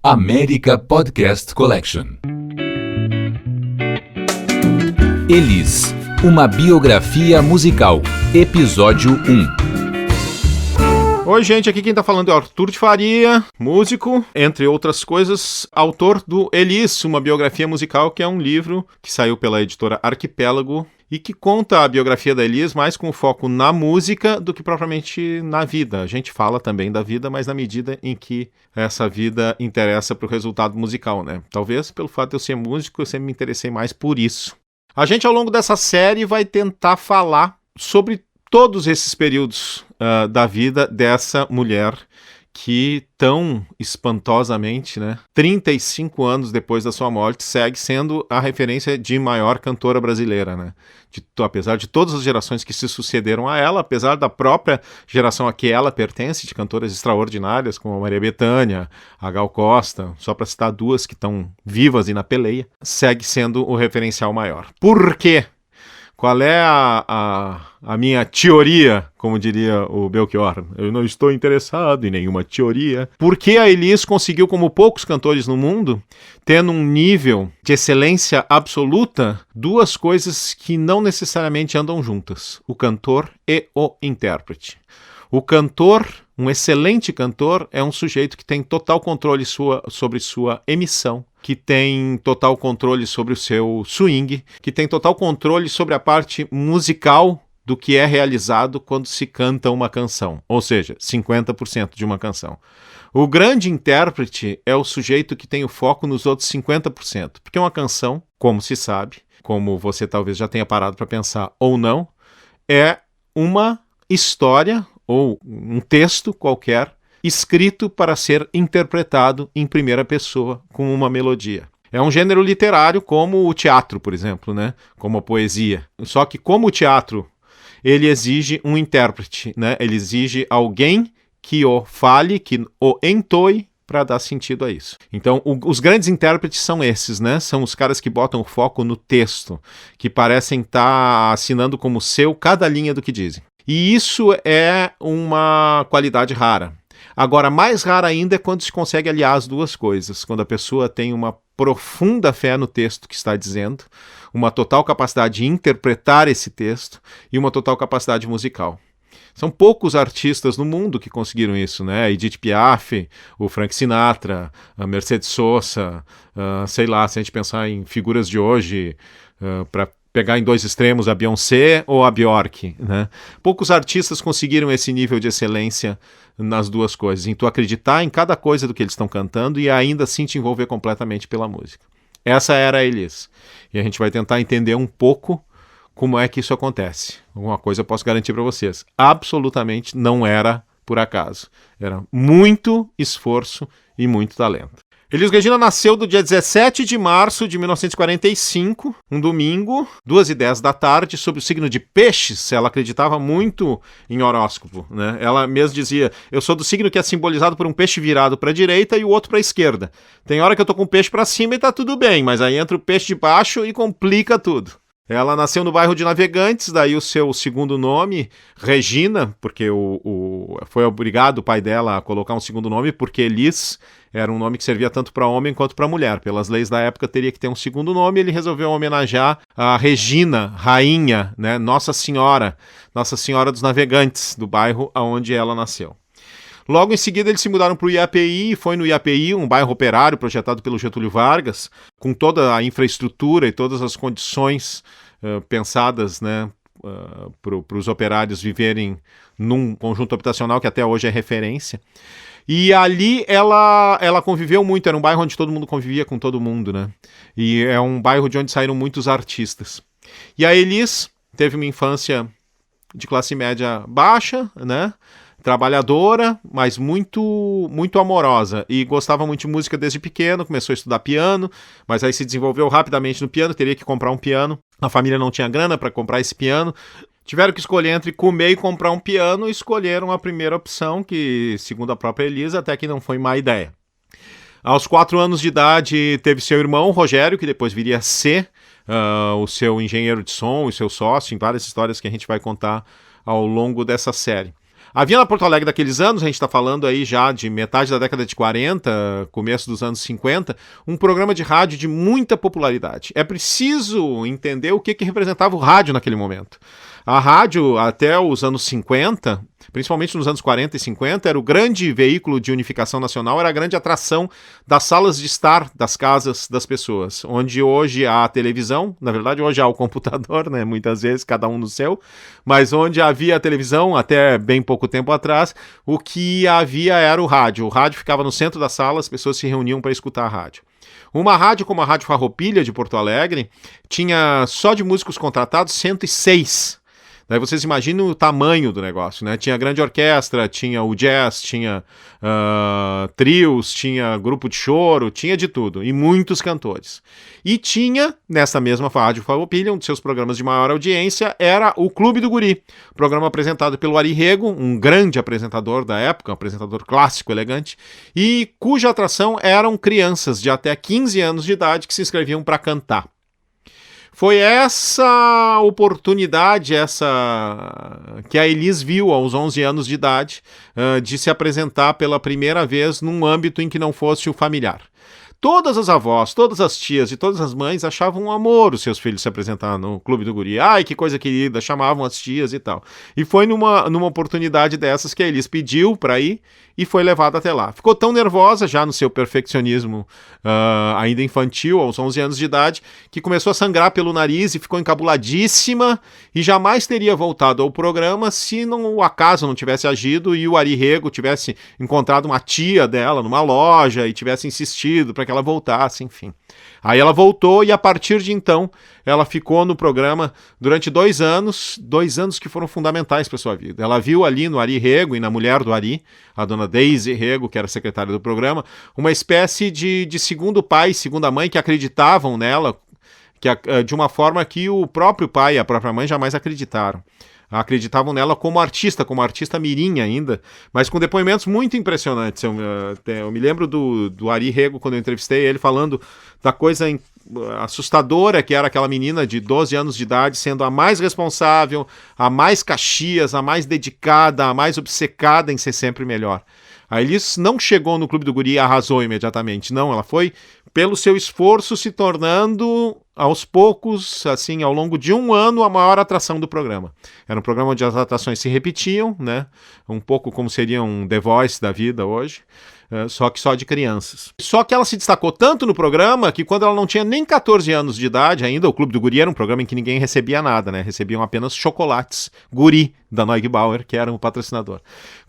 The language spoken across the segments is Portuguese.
América Podcast Collection. Elis, uma biografia musical, episódio 1. Oi, gente, aqui quem tá falando é o Arthur de Faria, músico, entre outras coisas, autor do Elis, uma biografia musical, que é um livro que saiu pela editora Arquipélago e que conta a biografia da Elis mais com foco na música do que propriamente na vida. A gente fala também da vida, mas na medida em que essa vida interessa para o resultado musical, né? Talvez pelo fato de eu ser músico, eu sempre me interessei mais por isso. A gente, ao longo dessa série, vai tentar falar sobre todos esses períodos da vida dessa mulher que tão espantosamente, 35 anos depois da sua morte, segue sendo a referência de maior cantora brasileira, apesar de todas as gerações que se sucederam a ela, apesar da própria geração a que ela pertence, de cantoras extraordinárias, como a Maria Bethânia, a Gal Costa, só para citar duas que estão vivas e na peleia, segue sendo o referencial maior. Por quê? Qual é a minha teoria, como diria o Belchior? Eu não estou interessado em nenhuma teoria. Por que a Elis conseguiu, como poucos cantores no mundo, tendo um nível de excelência absoluta, duas coisas que não necessariamente andam juntas: o cantor e o intérprete. O cantor, um excelente cantor, é um sujeito que tem total controle sobre sua emissão, que tem total controle sobre o seu swing, que tem total controle sobre a parte musical do que é realizado quando se canta uma canção, ou seja, 50% de uma canção. O grande intérprete é o sujeito que tem o foco nos outros 50%, porque uma canção, como se sabe, como você talvez já tenha parado para pensar ou não, é uma história ou um texto qualquer escrito para ser interpretado em primeira pessoa com uma melodia. É um gênero literário como o teatro, por exemplo, como a poesia. Só que como o teatro, ele exige um intérprete, ele exige alguém que o fale, que o entoe para dar sentido a isso. Então, os grandes intérpretes são esses, são os caras que botam o foco no texto, que parecem estar assinando como seu cada linha do que dizem. E isso é uma qualidade rara. Agora, mais rara ainda é quando se consegue aliar as duas coisas, quando a pessoa tem uma profunda fé no texto que está dizendo, uma total capacidade de interpretar esse texto e uma total capacidade musical. São poucos artistas no mundo que conseguiram isso, Edith Piaf, o Frank Sinatra, a Mercedes Sosa, sei lá, se a gente pensar em figuras de hoje, para pegar em dois extremos a Beyoncé ou a Bjork, Poucos artistas conseguiram esse nível de excelência nas duas coisas, em tu acreditar em cada coisa do que eles estão cantando e ainda assim te envolver completamente pela música. Essa era a Elis. E a gente vai tentar entender um pouco como é que isso acontece. Alguma coisa eu posso garantir para vocês: absolutamente não era por acaso. Era muito esforço e muito talento. Elis Regina nasceu no dia 17 de março de 1945, um domingo, 2h10 da tarde, sob o signo de Peixes. Ela acreditava muito em horóscopo, Ela mesma dizia: eu sou do signo que é simbolizado por um peixe virado para a direita e o outro para a esquerda. Tem hora que eu tô com o peixe para cima e tá tudo bem, mas aí entra o peixe de baixo e complica tudo. Ela nasceu no bairro de Navegantes, daí o seu segundo nome, Regina, porque foi obrigado o pai dela a colocar um segundo nome, porque Elis era um nome que servia tanto para homem quanto para mulher. Pelas leis da época teria que ter um segundo nome, ele resolveu homenagear a Regina, rainha, Nossa Senhora dos Navegantes, do bairro onde ela nasceu. Logo em seguida eles se mudaram para o IAPI, e foi no IAPI, um bairro operário projetado pelo Getúlio Vargas, com toda a infraestrutura e todas as condições pensadas para os operários viverem num conjunto habitacional que até hoje é referência. E ali ela conviveu muito, era um bairro onde todo mundo convivia com todo mundo, E é um bairro de onde saíram muitos artistas. E a Elis teve uma infância de classe média baixa, trabalhadora, mas muito, muito amorosa, e gostava muito de música desde pequeno, começou a estudar piano, mas aí se desenvolveu rapidamente no piano, teria que comprar um piano, a família não tinha grana para comprar esse piano, tiveram que escolher entre comer e comprar um piano, e escolheram a primeira opção, que, segundo a própria Elisa, até que não foi má ideia. Aos 4 anos de idade, teve seu irmão, Rogério, que depois viria a ser o seu engenheiro de som, o seu sócio, em várias histórias que a gente vai contar ao longo dessa série. Havia na Porto Alegre daqueles anos, a gente está falando aí já de metade da década de 40, começo dos anos 50, um programa de rádio de muita popularidade. É preciso entender o que representava o rádio naquele momento. A rádio, até os anos 50, principalmente nos anos 40 e 50, era o grande veículo de unificação nacional, era a grande atração das salas de estar das casas das pessoas, onde hoje há a televisão, na verdade hoje há o computador, né, muitas vezes cada um no seu, mas onde havia a televisão até bem pouco tempo atrás, o que havia era o rádio ficava no centro da sala, as pessoas se reuniam para escutar a rádio. Uma rádio como a Rádio Farroupilha de Porto Alegre tinha só de músicos contratados 106. Daí vocês imaginam o tamanho do negócio, né? Tinha grande orquestra, tinha o jazz, tinha trios, tinha grupo de choro, tinha de tudo, e muitos cantores. E tinha, nessa mesma Rádio Farroupilha, um dos seus programas de maior audiência era o Clube do Guri, programa apresentado pelo Ari Rego, um grande apresentador da época, um apresentador clássico, elegante, e cuja atração eram crianças de até 15 anos de idade que se inscreviam para cantar. Foi essa oportunidade, que a Elis viu aos 11 anos de idade, de se apresentar pela primeira vez num âmbito em que não fosse o familiar. Todas as avós, todas as tias e todas as mães achavam um amor os seus filhos se apresentar no Clube do Guri. Ai, que coisa querida, chamavam as tias e tal. E foi numa oportunidade dessas que a Elis pediu para ir e foi levada até lá. Ficou tão nervosa, já no seu perfeccionismo ainda infantil, aos 11 anos de idade, que começou a sangrar pelo nariz e ficou encabuladíssima e jamais teria voltado ao programa se o acaso não tivesse agido e o Ari Rego tivesse encontrado uma tia dela numa loja e tivesse insistido para que ela voltasse, enfim. Aí ela voltou e a partir de então ela ficou no programa durante 2 anos que foram fundamentais para sua vida. Ela viu ali no Ari Rego e na mulher do Ari, a dona Deise Rego, que era secretária do programa, uma espécie de segundo pai e segunda mãe que acreditavam nela de uma forma que o próprio pai e a própria mãe jamais acreditaram. Acreditavam nela como artista mirim ainda, mas com depoimentos muito impressionantes. Eu me lembro do Ari Rego, quando eu entrevistei ele, falando da coisa assustadora que era aquela menina de 12 anos de idade, sendo a mais responsável, a mais caxias, a mais dedicada, a mais obcecada em ser sempre melhor. A Elis não chegou no Clube do Guri e arrasou imediatamente, não, ela foi pelo seu esforço se tornando, aos poucos, assim, ao longo de 1 ano, a maior atração do programa. Era um programa onde as atrações se repetiam, né? Um pouco como seria um The Voice da vida hoje, só que só de crianças. Só que ela se destacou tanto no programa que quando ela não tinha nem 14 anos de idade ainda, o Clube do Guri era um programa em que ninguém recebia nada, né? Recebiam apenas chocolates Guri, da Neugbauer, que era o patrocinador.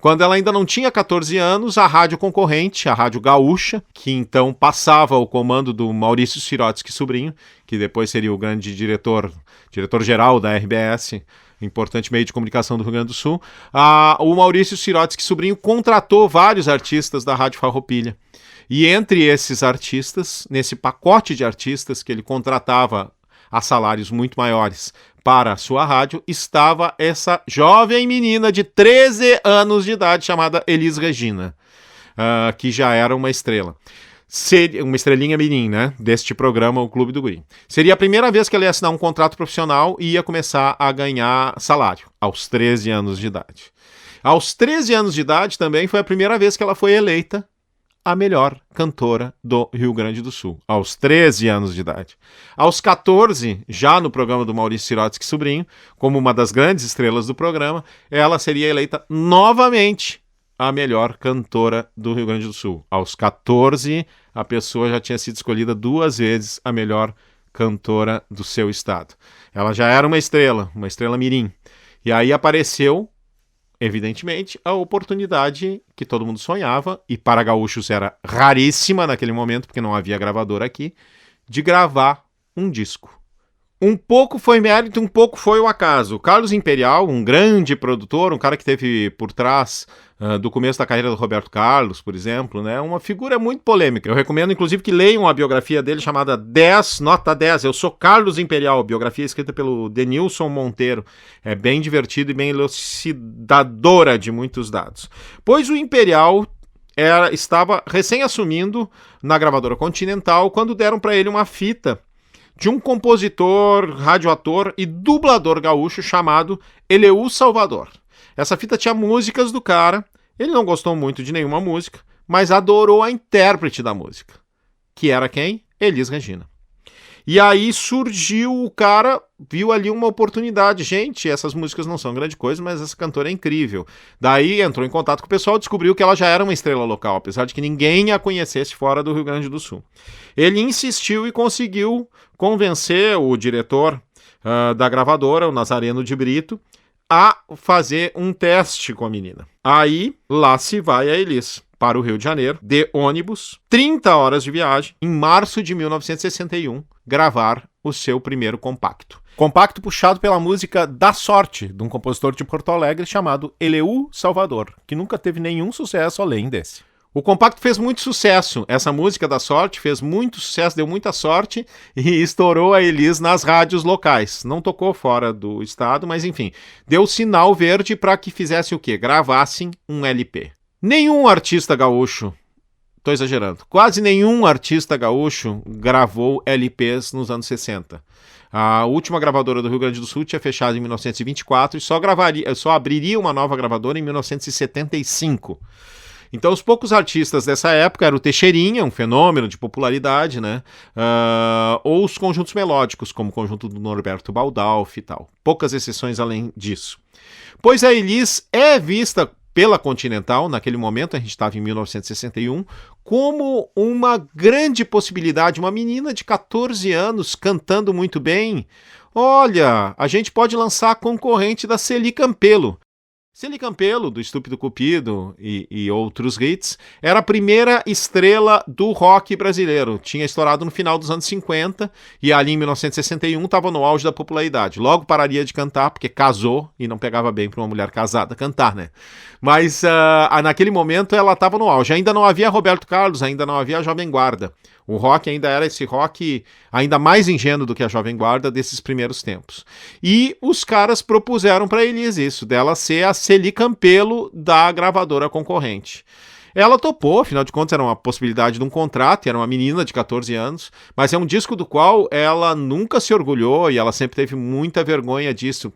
Quando ela ainda não tinha 14 anos, a rádio concorrente, a Rádio Gaúcha, que então passava ao comando do Maurício Sirotsky Sobrinho, que depois seria o grande diretor-geral da RBS, importante meio de comunicação do Rio Grande do Sul, o Maurício Sirotsky Sobrinho contratou vários artistas da Rádio Farroupilha. E entre esses artistas, nesse pacote de artistas que ele contratava a salários muito maiores para a sua rádio, estava essa jovem menina de 13 anos de idade chamada Elis Regina, que já era uma estrela. Seria uma estrelinha mirim, né, deste programa, o Clube do Guri. Seria a primeira vez que ela ia assinar um contrato profissional e ia começar a ganhar salário, aos 13 anos de idade. Aos 13 anos de idade também foi a primeira vez que ela foi eleita a melhor cantora do Rio Grande do Sul, aos 13 anos de idade. Aos 14, já no programa do Maurício Sirotsky Sobrinho, como uma das grandes estrelas do programa, ela seria eleita novamente a melhor cantora do Rio Grande do Sul. Aos 14, a pessoa já tinha sido escolhida 2 vezes a melhor cantora do seu estado. Ela já era uma estrela mirim. E aí apareceu, evidentemente, a oportunidade que todo mundo sonhava, e para gaúchos era raríssima naquele momento, porque não havia gravadora aqui, de gravar um disco. Um pouco foi mérito, um pouco foi o acaso. Carlos Imperial, um grande produtor, um cara que teve por trás do começo da carreira do Roberto Carlos, por exemplo, né? Uma figura muito polêmica. Eu recomendo, inclusive, que leiam a biografia dele chamada 10, nota 10. Eu sou Carlos Imperial, biografia escrita pelo Denilson Monteiro. É bem divertido e bem elucidadora de muitos dados. Pois o Imperial estava recém-assumindo na gravadora Continental quando deram para ele uma fita de um compositor, radioator e dublador gaúcho chamado Eleu Salvador. Essa fita tinha músicas do cara, ele não gostou muito de nenhuma música, mas adorou a intérprete da música, que era quem? Elis Regina. E aí surgiu, o cara viu ali uma oportunidade. Gente, essas músicas não são grande coisa, mas essa cantora é incrível. Daí entrou em contato com o pessoal, descobriu que ela já era uma estrela local, apesar de que ninguém a conhecesse fora do Rio Grande do Sul. Ele insistiu e conseguiu convencer o diretor da gravadora, o Nazareno de Brito, a fazer um teste com a menina. Aí, lá se vai a Elis para o Rio de Janeiro, de ônibus, 30 horas de viagem, em março de 1961, gravar o seu primeiro compacto. Compacto puxado pela música Da Sorte, de um compositor de Porto Alegre chamado Eleu Salvador, que nunca teve nenhum sucesso além desse. O compacto fez muito sucesso, essa música Da Sorte fez muito sucesso, deu muita sorte e estourou a Elis nas rádios locais. Não tocou fora do estado, mas enfim, deu sinal verde para que fizesse o quê? Gravassem um LP. Nenhum artista gaúcho, tô exagerando, quase nenhum artista gaúcho gravou LPs nos anos 60. A última gravadora do Rio Grande do Sul tinha fechado em 1924 e só abriria uma nova gravadora em 1975. Então, os poucos artistas dessa época eram o Teixeirinha, um fenômeno de popularidade, né? Ou os conjuntos melódicos, como o conjunto do Norberto Baldalf e tal. Poucas exceções além disso. Pois a Elis é vista pela Continental, naquele momento, a gente estava em 1961, como uma grande possibilidade, uma menina de 14 anos cantando muito bem. Olha, a gente pode lançar a concorrente da Celi Campelo. Celi Campelo, do Estúpido Cupido e outros hits, era a primeira estrela do rock brasileiro. Tinha estourado no final dos anos 50 e ali em 1961 estava no auge da popularidade. Logo pararia de cantar porque casou e não pegava bem para uma mulher casada cantar, né? Mas naquele momento ela estava no auge. Ainda não havia Roberto Carlos, ainda não havia a Jovem Guarda. O rock ainda era esse rock ainda mais ingênuo do que a Jovem Guarda desses primeiros tempos. E os caras propuseram para Elis isso, dela ser a Celi Campelo da gravadora concorrente. Ela topou, afinal de contas era uma possibilidade de um contrato, era uma menina de 14 anos, mas é um disco do qual ela nunca se orgulhou e ela sempre teve muita vergonha disso.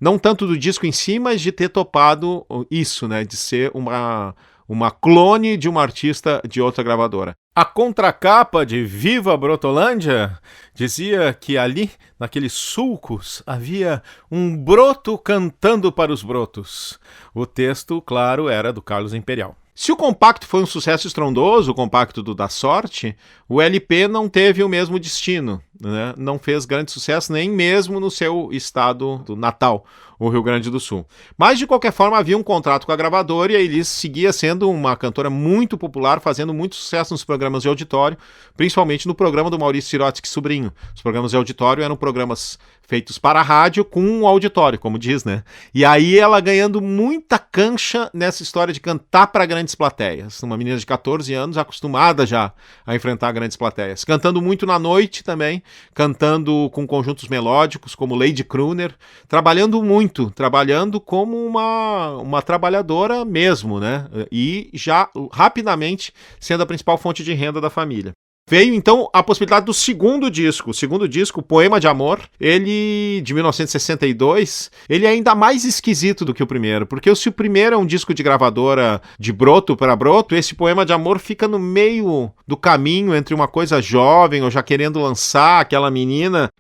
Não tanto do disco em si, mas de ter topado isso, né, de ser uma clone de uma artista de outra gravadora. A contracapa de Viva Brotolândia dizia que ali, naqueles sulcos, havia um broto cantando para os brotos. O texto, claro, era do Carlos Imperial. Se o compacto foi um sucesso estrondoso, o compacto do Da Sorte, o LP não teve o mesmo destino, né? Não fez grande sucesso nem mesmo no seu estado do natal, o Rio Grande do Sul. Mas, de qualquer forma, havia um contrato com a gravadora e a Elis seguia sendo uma cantora muito popular, fazendo muito sucesso nos programas de auditório, principalmente no programa do Maurício Sirotsky Sobrinho. Os programas de auditório eram programas feitos para a rádio com um auditório, como diz, né? E aí ela ganhando muita cancha nessa história de cantar para grandes plateias. Uma menina de 14 anos acostumada já a enfrentar grandes plateias. Cantando muito na noite também, cantando com conjuntos melódicos como Lady Crooner, trabalhando muito, trabalhando como uma trabalhadora mesmo, né? E já rapidamente sendo a principal fonte de renda da família. Veio, então, a possibilidade do segundo disco. O segundo disco, Poema de Amor, ele, de 1962, ele é ainda mais esquisito do que o primeiro, porque se o primeiro é um disco de gravadora de broto para broto, esse Poema de Amor fica no meio do caminho entre uma coisa jovem, ou já querendo lançar aquela menina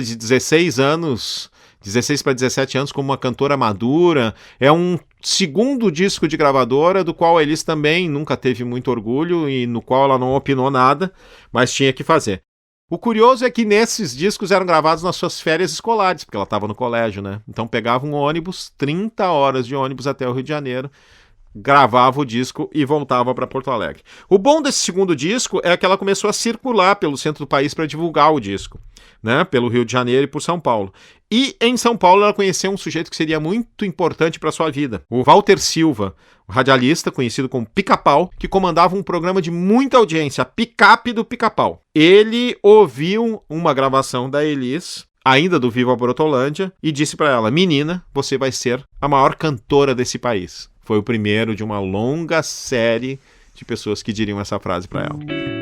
de 16 anos... 16 para 17 anos como uma cantora madura. É um segundo disco de gravadora do qual a Elis também nunca teve muito orgulho e no qual ela não opinou nada, mas tinha que fazer. O curioso é que nesses discos eram gravados nas suas férias escolares, porque ela estava no colégio, né? Então pegava um ônibus, 30 horas de ônibus até o Rio de Janeiro, gravava o disco e voltava para Porto Alegre. O bom desse segundo disco é que ela começou a circular pelo centro do país para divulgar o disco, né? Pelo Rio de Janeiro e por São Paulo. E em São Paulo ela conheceu um sujeito que seria muito importante para sua vida, o Walter Silva, um radialista conhecido como Pica-Pau, que comandava um programa de muita audiência, Picape do Pica-Pau. Ele ouviu uma gravação da Elis, ainda do Viva Brotolândia, e disse para ela: menina, você vai ser a maior cantora desse país. Foi o primeiro de uma longa série de pessoas que diriam essa frase para ela.